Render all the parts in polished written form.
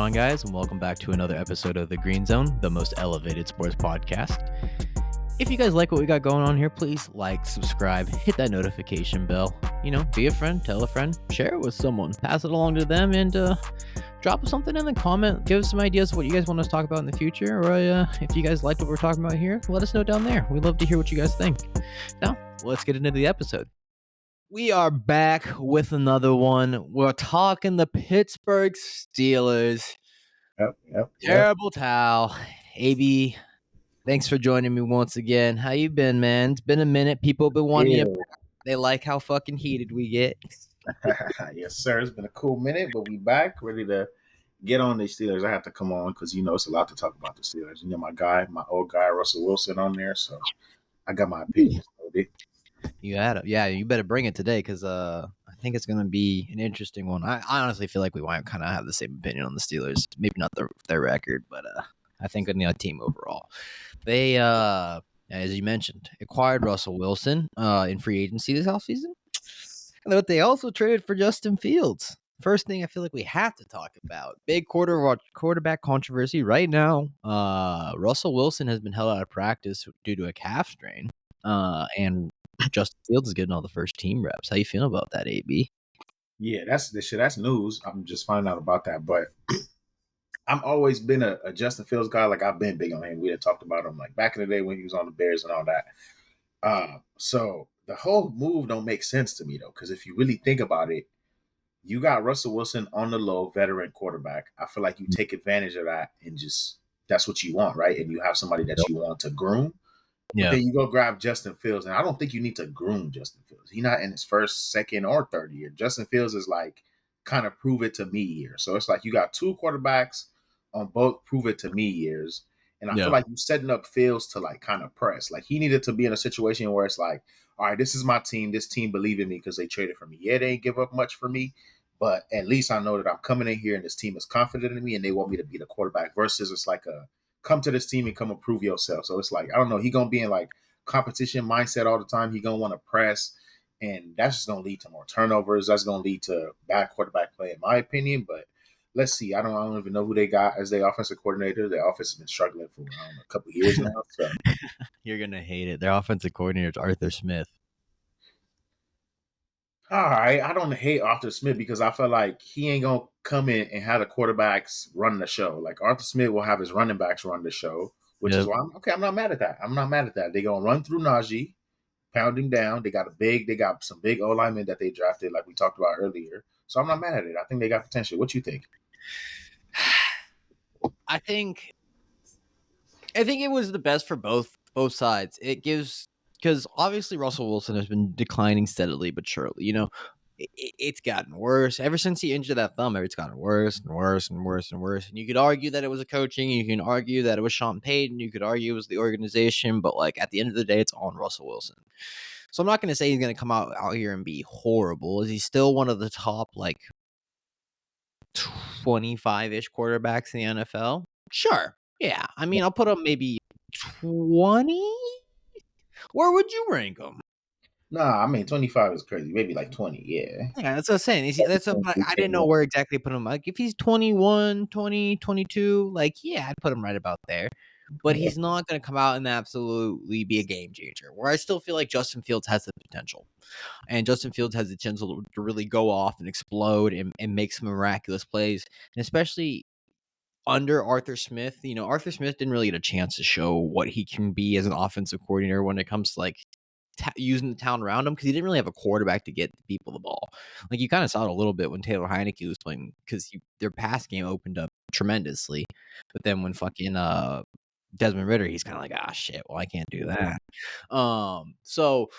on, guys, and welcome back to another episode of The Green Zone, the most elevated sports podcast. If you guys like what we got going on here, please like, subscribe, hit that notification bell. Be a friend, tell a friend, share it with someone, pass it along to them, and drop something in the comment. Give us some ideas of what you guys want us to talk about in the future, or if you guys liked what we're talking about here, let us know down there. We'd love to hear what you guys think. Now, let's get into the episode. We are back with another one. We're talking the Pittsburgh Steelers. Yep. Terrible towel. AB, thanks for joining me once again. How you been, man? It's been a minute. People have been wanting you back. They like how fucking heated we get. Yes, sir. It's been a cool minute, but we back, ready to get on the Steelers. I have to come on because, it's a lot to talk about the Steelers. My old guy, Russell Wilson, on there, so I got my opinions. You had it. Yeah, you better bring it today because I think it's going to be an interesting one. I honestly feel like we might kind of have the same opinion on the Steelers. Maybe not their record, but I think on the team overall. They, as you mentioned, acquired Russell Wilson in free agency this offseason. But they also traded for Justin Fields. First thing I feel like we have to talk about. Big quarterback controversy right now. Russell Wilson has been held out of practice due to a calf strain. And Justin Fields is getting all the first team reps. How you feeling about that, AB? Yeah, that's news. I'm just finding out about that. But I've always been a Justin Fields guy. Like, I've been big on him. We had talked about him like back in the day when he was on the Bears and all that. So the whole move don't make sense to me, though, because if you really think about it, you got Russell Wilson on the low, veteran quarterback. I feel like you take advantage of that and just that's what you want, right? And you have somebody that you want to groom. Yeah. But then you go grab Justin Fields, and I don't think you need to groom Justin Fields. He's not in his first, second, or third year. Justin Fields is like kind of prove it to me year. So it's like you got two quarterbacks on both prove it to me years. And I feel like you're setting up Fields to like kind of press. Like he needed to be in a situation where it's like, all right, this is my team. This team believe in me because they traded for me. Yeah, they ain't give up much for me, but at least I know that I'm coming in here and this team is confident in me and they want me to be the quarterback versus it's like a come to this team and come and prove yourself. So it's like, I don't know, he going to be in like competition mindset all the time. He going to want to press, and that's just going to lead to more turnovers. That's going to lead to bad quarterback play, in my opinion. But let's see. I don't even know who they got as their offensive coordinator. Their offense has been struggling for a couple of years now. So. You're going to hate it. Their offensive coordinator is Arthur Smith. All right, I don't hate Arthur Smith because I feel like he ain't going to come in and have the quarterbacks run the show. Like Arthur Smith will have his running backs run the show, which is why I'm not mad at that. They're going to run through Najee, pound him down. They got some big O-linemen that they drafted like we talked about earlier. So I'm not mad at it. I think they got potential. What you think? I think it was the best for both sides. It gives because obviously Russell Wilson has been declining steadily but surely. It's gotten worse ever since he injured that thumb. It's gotten worse and worse and worse and worse. And you could argue that it was a coaching. You can argue that it was Sean Payton. You could argue it was the organization. But like at the end of the day, it's on Russell Wilson. So I'm not going to say he's going to come out here and be horrible. Is he still one of the top like 25-ish quarterbacks in the NFL? Sure. Yeah. I mean, I'll put him maybe 20. Where would you rank him? Nah, I mean, 25 is crazy. Maybe like 20, yeah. Yeah, that's what I'm saying. I didn't know where exactly to put him. Like, if he's 21, 20, 22, like, yeah, I'd put him right about there. But he's not going to come out and absolutely be a game changer. Where I still feel like Justin Fields has the potential. And Justin Fields has the potential to really go off and explode and make some miraculous plays. And especially under Arthur Smith, Arthur Smith didn't really get a chance to show what he can be as an offensive coordinator when it comes to like using the talent around him because he didn't really have a quarterback to get people the ball. Like you kind of saw it a little bit when Taylor Heineke was playing because their pass game opened up tremendously. But then when fucking Desmond Ridder, he's kind of like, shit, well, I can't do that. So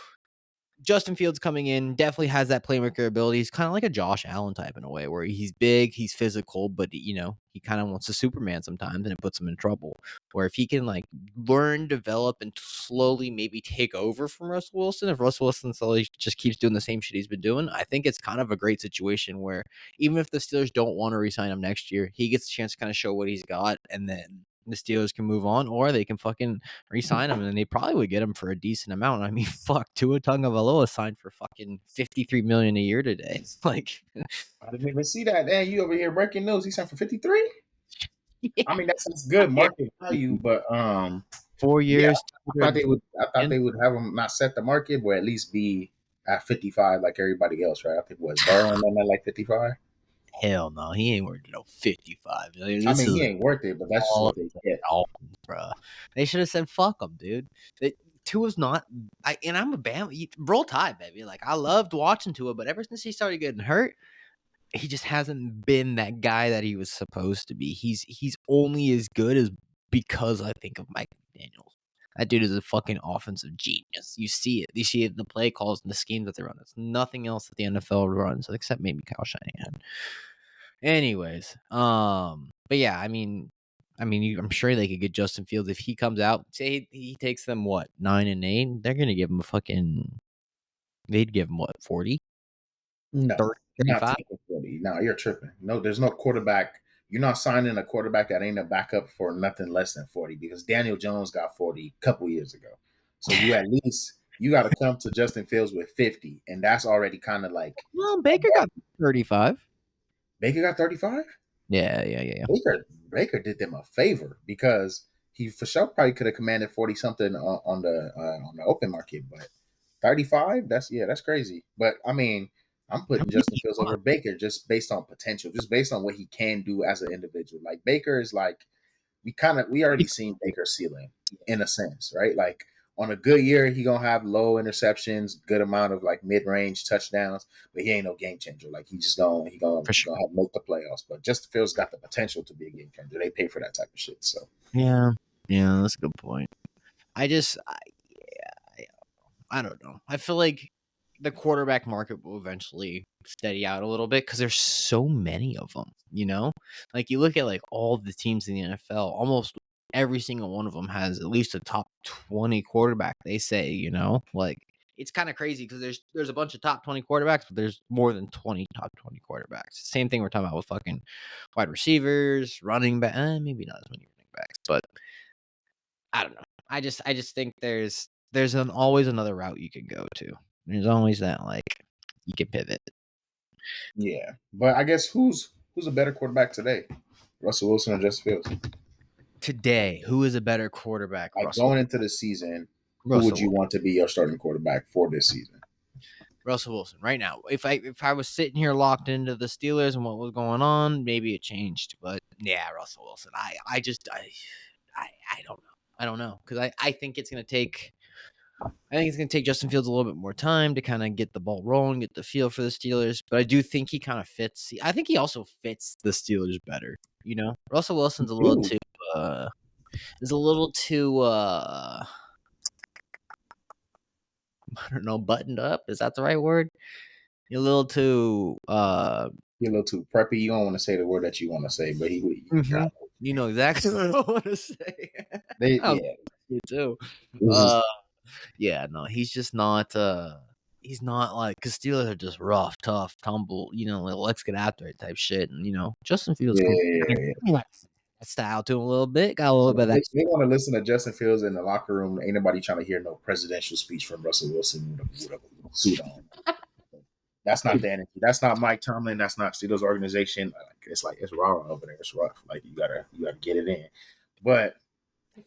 Justin Fields coming in definitely has that playmaker ability. He's kind of like a Josh Allen type in a way where he's big, he's physical, but he kind of wants to Superman sometimes and it puts him in trouble. Where if he can like learn, develop, and slowly maybe take over from Russell Wilson, if Russell Wilson slowly just keeps doing the same shit he's been doing, I think it's kind of a great situation where even if the Steelers don't want to re-sign him next year, he gets a chance to kind of show what he's got, and then the Steelers can move on, or they can fucking re-sign him, and they probably would get him for a decent amount. I mean, fuck, Tua Tagovailoa signed for fucking $53 million a year today. It's like, I didn't even see that. Damn, you over here breaking news. He signed for 53. I mean, that's good market value, but 4 yeah, years, I thought they would have him not set the market, but at least be at 55 like everybody else, right? I think was Burrow and them at like 55. Hell no, he ain't worth no 55. I mean, I this mean, is he ain't worth it, but that's just all what they get. Dolphins, bro. They should have said fuck him, dude. Tua's not. And I'm a Bama. Roll Tide, baby. Like I loved watching Tua, but ever since he started getting hurt, he just hasn't been that guy that he was supposed to be. He's only as good as because I think of Mike Daniels. That dude is a fucking offensive genius. You see it. You see it in the play calls and the schemes that they run. It's nothing else that the NFL runs except maybe Kyle Shanahan. Anyways, but yeah, I'm sure they could get Justin Fields if he comes out. Say he takes them what 9-8. They're gonna give him a fucking. They'd give him what 40, No, 30, you're not 35. taking 40. No, you're tripping. No, there's no quarterback. You're not signing a quarterback that ain't a backup for nothing less than 40 because Daniel Jones got 40 a couple years ago. So you got to come to Justin Fields with 50, and that's already kind of like Well, Baker got 35. Baker got 35. Yeah. Baker did them a favor because he for sure probably could have commanded 40 something on the open market, but 35, that's crazy. But I mean, I'm How putting many Justin do you Fields over want? Baker just based on potential, just based on what he can do as an individual. Like Baker is like we already seen Baker's ceiling in a sense, right? Like on a good year, he gonna have low interceptions, good amount of like mid range touchdowns, but he ain't no game changer. Like For he sure. gonna have make the playoffs. But Justin Fields got the potential to be a game changer. They pay for that type of shit. So Yeah, that's a good point. I just, I don't know. I feel like the quarterback market will eventually steady out a little bit because there's so many of them. Like you look at like all the teams in the NFL, almost every single one of them has at least a top 20 quarterback. They say, like it's kind of crazy because there's a bunch of top 20 quarterbacks, but there's more than 20 top 20 quarterbacks. Same thing we're talking about with fucking wide receivers, running back, maybe not as many running backs, but I don't know. I just think there's always another route you can go to. There's always that like you can pivot. yeah, but I guess who's a better quarterback today, Russell Wilson or Justin Fields? Today, who is a better quarterback? Like going into the season, who would Russell you Wilson. want to be your starting quarterback for this season? Russell Wilson. Right now. If I was sitting here locked into the Steelers and what was going on, maybe it changed. But yeah, Russell Wilson. I don't know. I don't know. Because I think it's gonna take Justin Fields a little bit more time to kind of get the ball rolling, get the feel for the Steelers. But I do think he kind of fits. I think he also fits the Steelers better. Russell Wilson's a little Dude, too is a little too I don't know, buttoned up. Is that the right word? You're a little too you're a little too preppy. You don't want to say the word that you want to say, but you got you know exactly what I want to say. they I was yeah. you too. This is Uh yeah, no, he's not like cause Steelers are just rough, tough, tumble, like, let's get after it type shit. And Justin Fields yeah, can yeah, yeah. that style to him a little bit, got a little bit of that. They want to listen to Justin Fields in the locker room. Ain't nobody trying to hear no presidential speech from Russell Wilson with a suit on. That's not the energy. That's not Mike Tomlin. That's not Steelers organization. Like it's raw over there. It's rough. Like you gotta get it in. But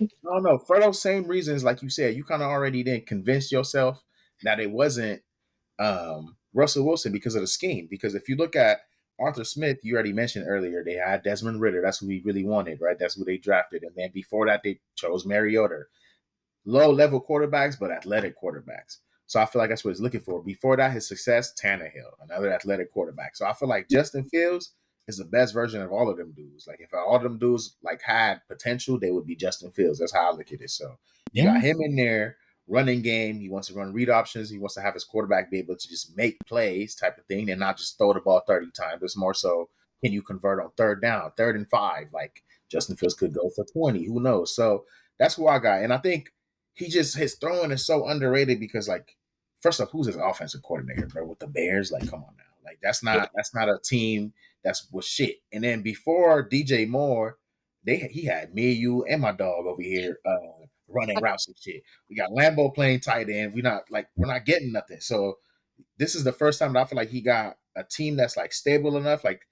I don't know. For those same reasons, like you said, you kind of already then convinced yourself that it wasn't Russell Wilson because of the scheme. Because if you look at Arthur Smith, you already mentioned earlier, they had Desmond Ritter. That's who we really wanted, right? That's who they drafted. And then before that, they chose Mariota. Low level quarterbacks, but athletic quarterbacks. So I feel like that's what he's looking for. Before that, his success, Tannehill, another athletic quarterback. So I feel like Justin Fields is the best version of all of them dudes. Like if all of them dudes like had potential, they would be Justin Fields. That's how I look at it. So you got Yeah. him in there, running game. He wants to run read options. He wants to have his quarterback be able to just make plays type of thing and not just throw the ball 30 times. It's more so can you convert on third down, 3rd and 5? Like Justin Fields could go for 20. Who knows? So that's who I got. And I think his throwing is so underrated because like first off, who's his offensive coordinator, bro? With the Bears, like come on now, like that's not a team that's was shit. And then before DJ Moore, he had me, you, and my dog over here running routes and shit. We got Lambeau playing tight end. We're not getting nothing. So this is the first time that I feel like he got a team that's like stable enough. Like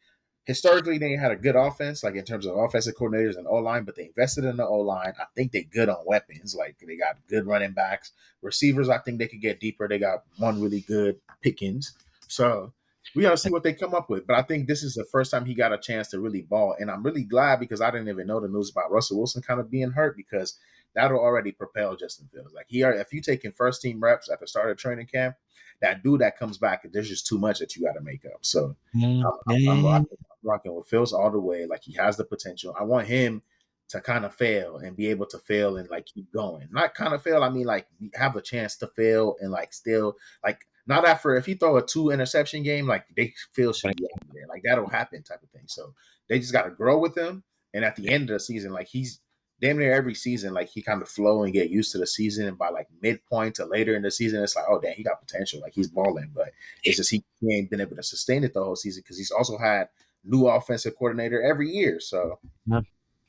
historically they had a good offense, like in terms of offensive coordinators and O line, but they invested in the O line. I think they're good on weapons, like they got good running backs, receivers. I think they could get deeper. They got one really good Pickens, so we got to see what they come up with. But I think this is the first time he got a chance to really ball, and I'm really glad because I didn't even know the news about Russell Wilson kind of being hurt because that'll already propel Justin Fields. Like if you taking first team reps at the start of training camp, that dude that comes back, there's just too much that you got to make up. So I'm rocking with Fields all the way. Like he has the potential. I want him to kind of fail and be able to fail and like keep going. Not kind of fail. I mean like have a chance to fail and like still like not after if you throw a 2 interception game, like they feel should be out there. Like that'll happen type of thing. So they just got to grow with him. And at the end of the season, like he's damn near every season, like he kind of flow and get used to the season. And by like midpoint to later in the season, it's like, oh, damn, he got potential. Like he's balling. But it's just he ain't been able to sustain it the whole season because he's also had new offensive coordinator every year. So,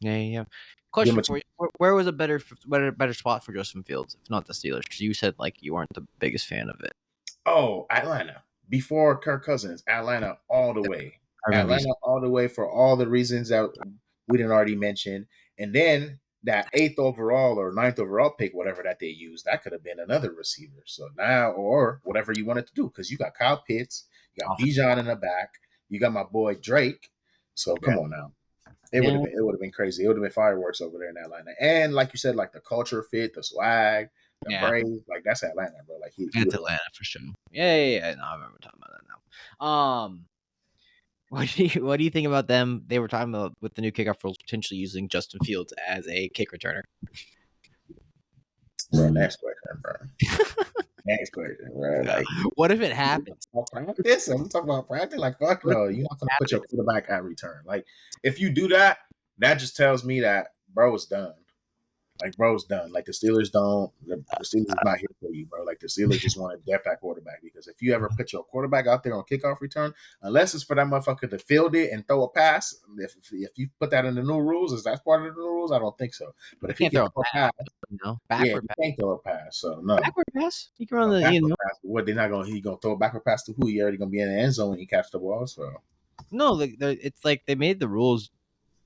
yeah. Question for you: where was a better spot for Justin Fields, if not the Steelers? Because you said like you weren't the biggest fan of it. Oh, Atlanta. Before Kirk Cousins, Atlanta all the way. Atlanta all the way for all the reasons that we didn't already mention. And then that 8th overall or 9th overall pick, whatever that they used, that could have been another receiver. So now, or whatever you wanted to do, because you got Kyle Pitts, you got Bijan in the back, you got my boy Drake. So come on now. It would have been crazy. It would have been fireworks over there in Atlanta. And like you said, like the culture fit, the swag, the brave, like that's Atlanta, bro. Like it's Atlanta for sure. Yeah. No, I remember talking about that now. What do you think about them? They were talking about with the new kickoff rules potentially using Justin Fields as a kick returner. Bro, next question, bro. Next question, bro. Like, what if it happens? Practice? I'm talking about practice. Like, fuck no, you're not gonna put your quarterback at return. Like, if you do that, that just tells me that bro is done. Like, bro's done. Like, the Steelers don't. The Steelers is not here for you, bro. Like, the Steelers just want to depth at quarterback because if you ever put your quarterback out there on kickoff return, unless it's for that motherfucker to field it and throw a pass, if you put that in the new rules, is that part of the new rules? I don't think so. But if he can throw a pass, backward pass. He can't throw a pass. So no, backward pass. He can run the pass. What they're not gonna? He gonna throw a backward pass to who? He already gonna be in the end zone when he catch the ball. So no, it's like they made the rules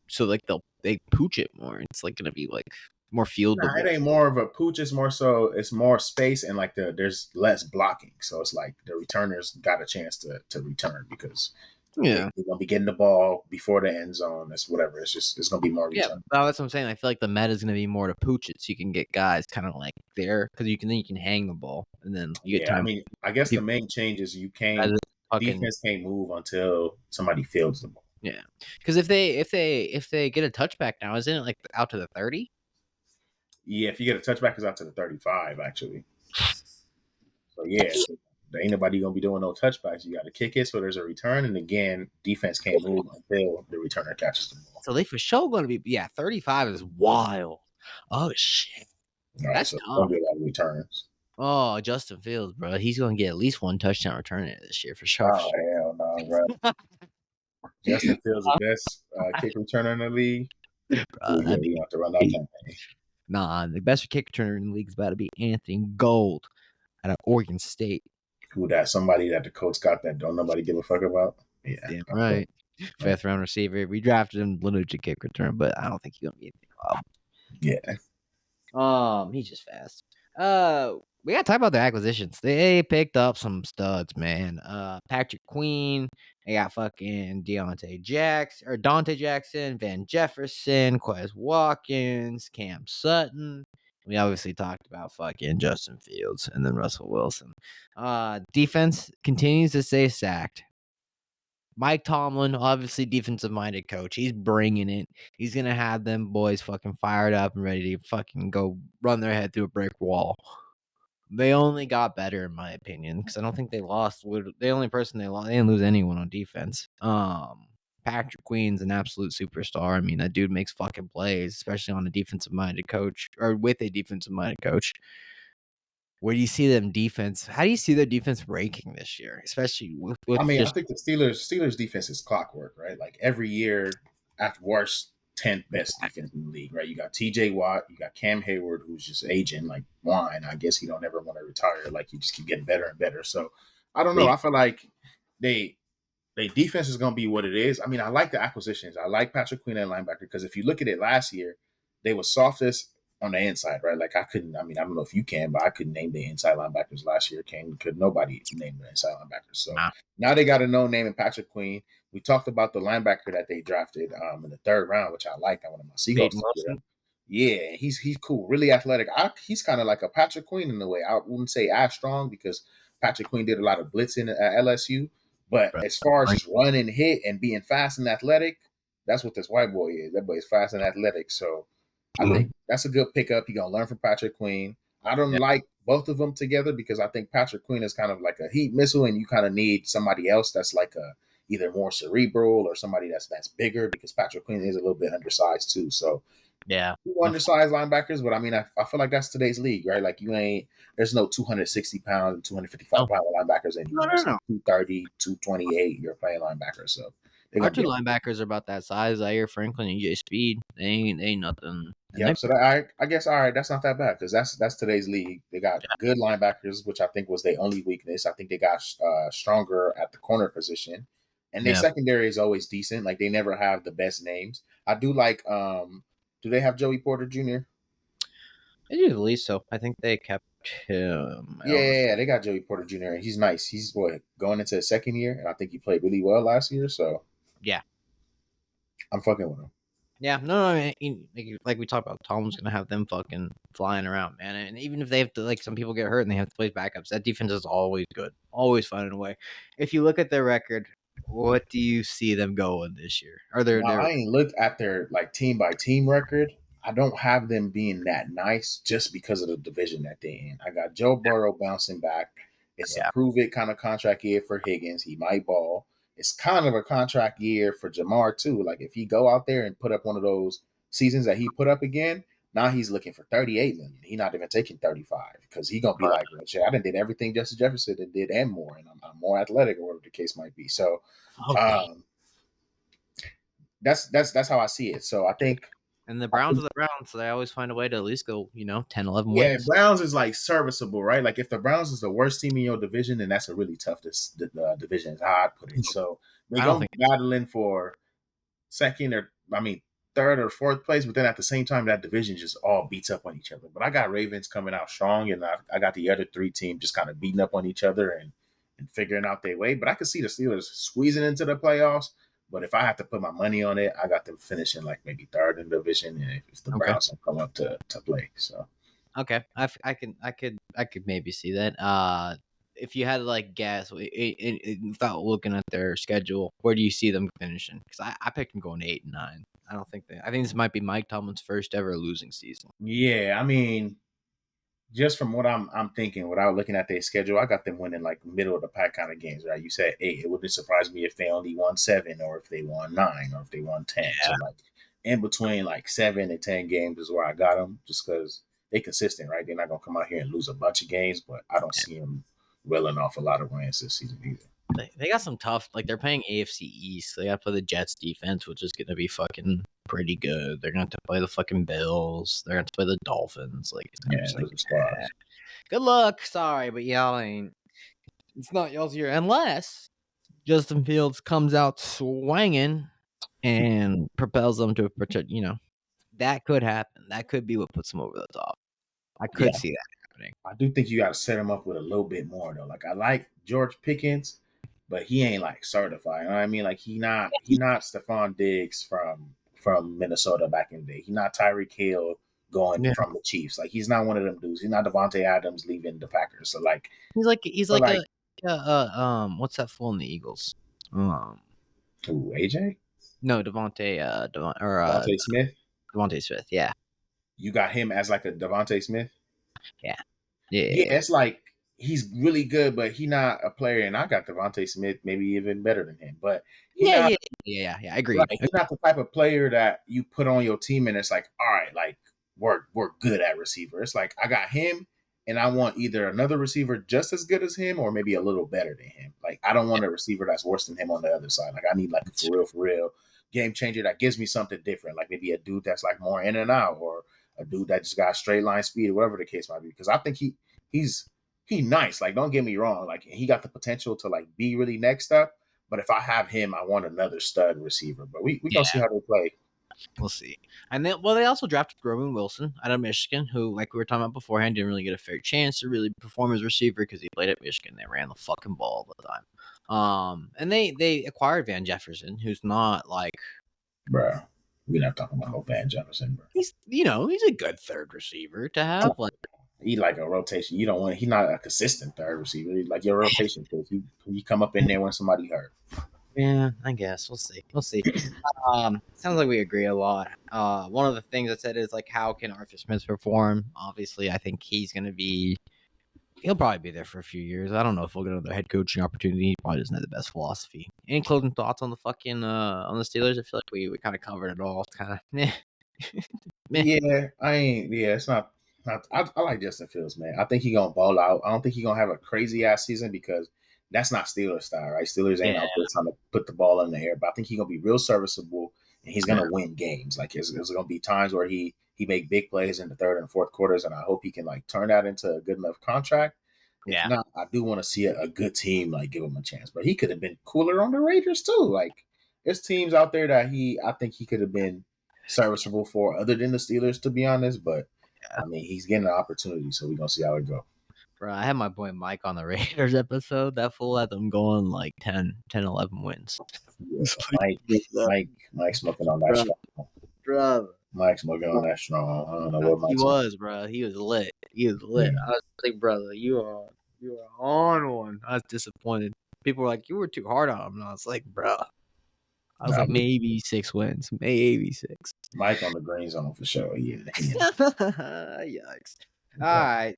so like they pooch it more. It's like gonna be like more fieldable. It ain't more of a pooch. It's more so it's more space and like there's less blocking. So it's like the returners got a chance to return because they're gonna be getting the ball before the end zone. It's whatever. It's gonna be more return. Yeah, that's what I'm saying. I feel like the meta is gonna be more to pooch it, so you can get guys kind of like there because you can hang the ball and then you get time. I mean, I guess the main change is defense can't move until somebody fields the ball. Yeah, because if they get a touchback now, isn't it like out to the 30? Yeah, if you get a touchback, it's out to the 35, actually. So, yeah, there ain't nobody going to be doing no touchbacks. You got to kick it so there's a return. And again, defense can't move until the returner catches the ball. So they for sure going to be, 35 is wild. Oh, shit. Right, that's going to be a lot of returns. Oh, Justin Fields, bro. He's going to get at least one touchdown return this year for sure. Oh, hell no, bro. Justin Fields the best kick returner in the league. Bro, we have to run that campaign. Nah, the best kick returner in the league is about to be Anthony Gold out of Oregon State. Who that? Somebody that the coach got that don't nobody give a fuck about? Yeah. Damn right. 5th round receiver. We drafted him Lanucci kick return, but I don't think he's gonna be anything. Yeah. He's just fast. We gotta talk about their acquisitions. They picked up some studs, man. Patrick Queen. They got fucking Dante Jackson, Van Jefferson, Quez Watkins, Cam Sutton. We obviously talked about fucking Justin Fields and then Russell Wilson. Defense continues to stay stacked. Mike Tomlin, obviously defensive-minded coach. He's bringing it. He's going to have them boys fucking fired up and ready to fucking go run their head through a brick wall. They only got better, in my opinion, because I don't think they lost. The only person they lost, they didn't lose anyone on defense. Patrick Queen's an absolute superstar. I mean, that dude makes fucking plays, especially on a defensive-minded coach or with a defensive-minded coach. Where do you see them defense? How do you see their defense ranking this year, especially with I think the Steelers defense is clockwork, right? Like every year, at worst, 10th best defense in the league, right? You got T.J. Watt, you got Cam Hayward, who's just aging like wine. I guess he don't ever want to retire. Like you just keep getting better and better. So I don't know. I feel like they their defense is going to be what it is. I mean, I like the acquisitions. I like Patrick Queen at linebacker because if you look at it last year, they were softest on the inside, right? Like I don't know if you can, but I couldn't name the inside linebackers last year. Could nobody name the inside linebackers? So Nah. now they got a no name in Patrick Queen. We talked about the linebacker that they drafted in the third round, which I like. I wanted my Seahawks Peyton to get him. Wilson. Yeah, he's cool, really athletic. He's kind of like a Patrick Queen in a way. I wouldn't say as strong because Patrick Queen did a lot of blitzing at LSU, but Right. as far as just run and hit and being fast and athletic, that's what this white boy is. That boy is fast and athletic. So I think that's a good pickup. He's gonna learn from Patrick Queen. I don't Yeah. like both of them together because I think Patrick Queen is kind of like a heat missile, and you kind of need somebody else that's like a either more cerebral or somebody that's bigger because Patrick Queen is a little bit undersized too. So Yeah. two undersized linebackers, but I mean, I feel like that's today's league, right? Like there's no 260-pound and 255 No. pound linebackers anymore. No. It's like 230, 228, you're playing linebacker. So they're Our gonna two be linebackers are about that size. Zaire Franklin and EJ Speed. They ain't nothing. And Yep. So I guess all right, that's not that bad because that's today's league. They got good linebackers, which I think was their only weakness. I think they got stronger at the corner position, and their secondary is always decent. Like they never have the best names. I do like. Do they have Joey Porter Jr.? I do believe so. I think they kept him. Yeah, they got Joey Porter Jr. He's nice. He's going into his second year, and I think he played really well last year. So yeah. I'm fucking with him. Yeah, no, I mean, like we talked about, Tom's gonna have them fucking flying around, man. And even if they have to, like, some people get hurt and they have to play backups, that defense is always good, always finding a way. If you look at their record, what do you see them going this year? Are there? Now, I ain't looked at their like team by team record. I don't have them being that nice just because of the division that they in. I got Joe Burrow bouncing back. It's a prove it kind of contract year for Higgins. He might ball. It's kind of a contract year for Jamar too. Like if he go out there and put up one of those seasons that he put up again, now he's looking for 38 million. He's not even taking 35 because he gonna be like, well, shit, I did everything Justin Jefferson did and more, and I'm more athletic or whatever the case might be. So. That's how I see it. So I think. And the Browns are the Browns, so they always find a way to at least go, 10, 11 Yeah, wins. Browns is like serviceable, right? Like if the Browns is the worst team in your division, then that's a really tough division, is how I put it. So they're going to be battling for third or fourth place, but then at the same time, that division just all beats up on each other. But I got Ravens coming out strong, and I got the other three teams just kind of beating up on each other and figuring out their way. But I could see the Steelers squeezing into the playoffs. But if I have to put my money on it, I got them finishing like maybe third in the division, and if the Browns don't come up to play. So okay, I could maybe see that. If you had to like guess, without looking at their schedule, where do you see them finishing? Because I picked them going 8-9. I don't think I think this might be Mike Tomlin's first ever losing season. Yeah, I mean, just from what I'm thinking, without looking at their schedule, I got them winning like middle of the pack kind of games, right? You said 8. It wouldn't surprise me if they only won 7, or if they won 9, or if they won 10. Yeah. So like in between like 7 and 10 games is where I got them, just because they're consistent, right? They're not gonna come out here and lose a bunch of games, but I don't see them reeling off a lot of wins this season either. They got some tough, like they're playing AFC East. They got to play the Jets defense, which is going to be fucking pretty good. They're going to play the fucking Bills. They're going to play the Dolphins. Like, good luck. Sorry, but y'all ain't. It's not y'all's year unless Justin Fields comes out swinging and propels them to a that could happen. That could be what puts them over the top. I could see that happening. I do think you got to set him up with a little bit more though. Like I like George Pickens, but he ain't like certified. You know what I mean? Like he not Stephon Diggs from Minnesota back in the day. He not Tyreek Hill going from the Chiefs. Like he's not one of them dudes. He's not Devontae Adams leaving the Packers. So like he's like what's that fool in the Eagles? Who, AJ? No, Devontae Smith. Devontae Smith, yeah. You got him as like a Devontae Smith? Yeah. It's like he's really good, but he not a player. And I got Devontae Smith maybe even better than him. But I agree. Right, he's not the type of player that you put on your team and it's like, all right, like we're good at receiver. It's like I got him, and I want either another receiver just as good as him or maybe a little better than him. Like I don't want a receiver that's worse than him on the other side. Like I need like a for real game changer that gives me something different. Like maybe a dude that's like more in and out, or a dude that just got straight line speed, or whatever the case might be. Because I think he's nice. Like don't get me wrong. Like he got the potential to like be really next up. But if I have him, I want another stud receiver. But we Yeah, gonna see how they play. we'll see. And then, well, they also drafted Roman Wilson out of Michigan, who, like we were talking about beforehand, didn't really get a fair chance to really perform as receiver because he played at Michigan. They ran the fucking ball all the time. And they acquired Van Jefferson, who's not like, Bruh. We're not talking about no Van Jefferson, bro. he's a good third receiver to have. Like, He like a rotation. You don't want. He's not a consistent third receiver. He's like your rotation because he come up in there when somebody hurt. yeah, I guess we'll see. We'll see. Sounds like we agree a lot. One of the things I said is like, how can Arthur Smith perform? Obviously, I think he'll probably be there for a few years. I don't know if we'll get another head coaching opportunity. He probably doesn't have the best philosophy. Any closing thoughts on the fucking on the Steelers? I feel like we kind of covered it all. It's kind of meh. Yeah, I ain't. Yeah, it's not. I like Justin Fields, man. I think he gonna ball out. I don't think he gonna have a crazy ass season because that's not Steelers style, right? Steelers ain't Yeah. out there trying to put the ball in the air, but I think he's gonna be real serviceable and he's gonna win games. Like there's gonna be times where he make big plays in the third and fourth quarters, and I hope he can like turn that into a good enough contract. If Yeah. not, I do want to see a good team like give him a chance. But he could have been cooler on the Raiders too. Like there's teams out there that I think he could have been serviceable for other than the Steelers, to be honest. But I mean, he's getting an opportunity, so we're gonna see how it go. Bro, I had my boy Mike on the Raiders episode. That fool had them going like 10, 11 wins. Yeah, Mike smoking on that strong. Bro. Mike smoking on that strong. I don't know what He Mike's was, bro. He was lit. Yeah. I was like, brother, you are on one. I was disappointed. People were like, you were too hard on him. And I was like, bro. I was like, maybe 6 wins. Maybe 6. Mike on the green zone for sure. Yikes. All right.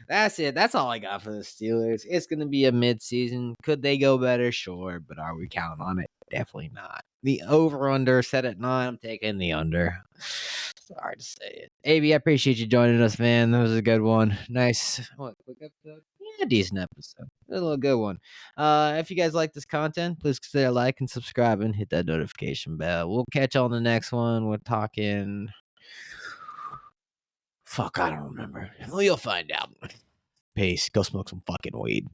That's it. That's all I got for the Steelers. It's going to be a mid-season. Could they go better? Sure. But are we counting on it? Definitely not. The over-under set at 9. I'm taking the under. Sorry to say it. AB, I appreciate you joining us, man. That was a good one. Nice. What, quick episode? Yeah, decent episode. A little good one. If you guys like this content, please consider liking, subscribing, hit that notification bell. We'll catch you on the next one. We're talking... Fuck, I don't remember. Well, you'll find out. Peace. Go smoke some fucking weed.